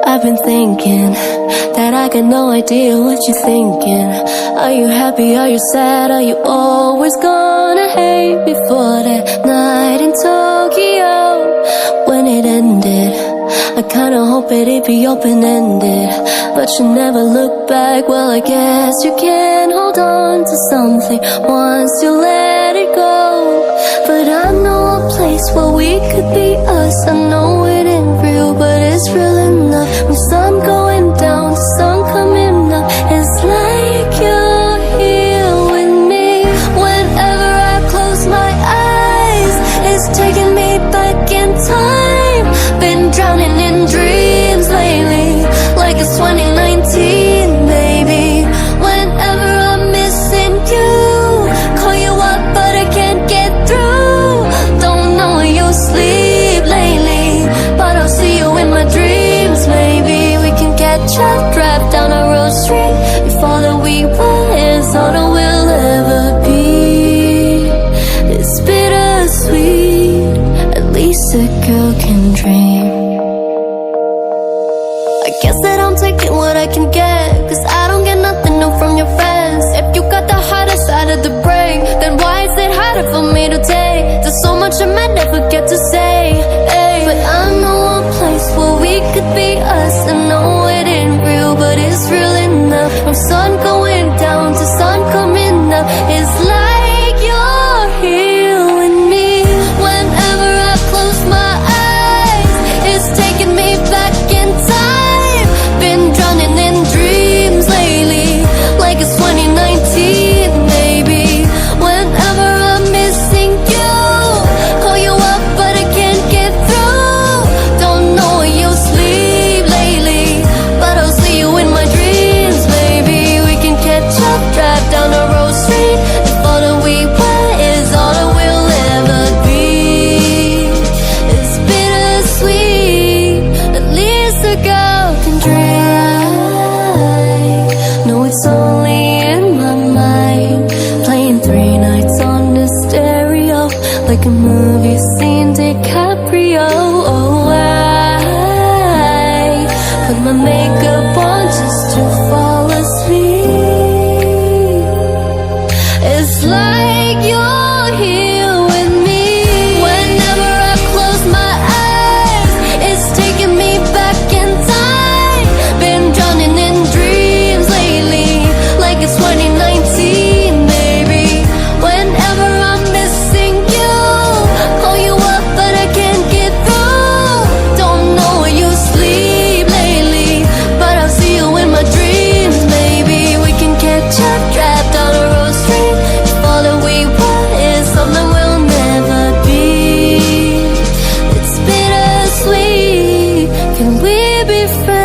I've been thinking that I got no idea what you're thinking. Are you happy, are you sad, are you always gonna hate me for that night in Tokyo? When it ended, I kinda hoped it'd be open-ended, but you never look back. Well, I guess you can hold on to something once you let it go. But I know a place where we could be us. I know it ain't real, but it's real enough. When sun going down, the sun coming up, it's like you're here with me. Whenever I close my eyes, it's taking me back in time. Been drowning in dreams lately, like it's 2019, baby. Whenever I'm missing you, call you up but I can't get through. Don't know where you sleep lately, but I'll see you in my dreams, maybe. We can catch up, drive down a road street. If all that we want is all that we'll ever be, it's bittersweet. At least a girl can dream. I guess that I'm taking what I can get, cause I don't get nothing new from your friends. If you got the harder side of the brain, then why is it harder for me to take? There's so much I might never get to say, hey. But I know a place where we could be us. I know it ain't real, but it's real enough. From sun going down to sun coming up, it's like you're here with me. Whenever I close my eyes, it's taking me back in time. Been drowning in dreams lately, like it's 2019, baby. Whenever I'm missing you, call you up but I can't get through. Don't know where you sleep lately, but I'll see you in my dreams, baby. We can catch up, drive down the road street. If all that we want is all that we'll ever be, it's bittersweet. At least a girl can dream. No, it's only in my mind, playing 3 nights on the stereo, like a movie scene, DiCaprio. Oh, I put my makeup on just to fall asleep. It's like you're here with me. Whenever I close my eyes, it's taking me back in time. Been drowning in dreams lately, like it's 2019, baby. Whenever I'm missing you, call you up but I can't get through. Don't know where you sleep lately, but I'll see you in my dreams, baby. We can catch up, drive down a road street. If all that we want is something we'll never be, it's bittersweet. Can we be friends?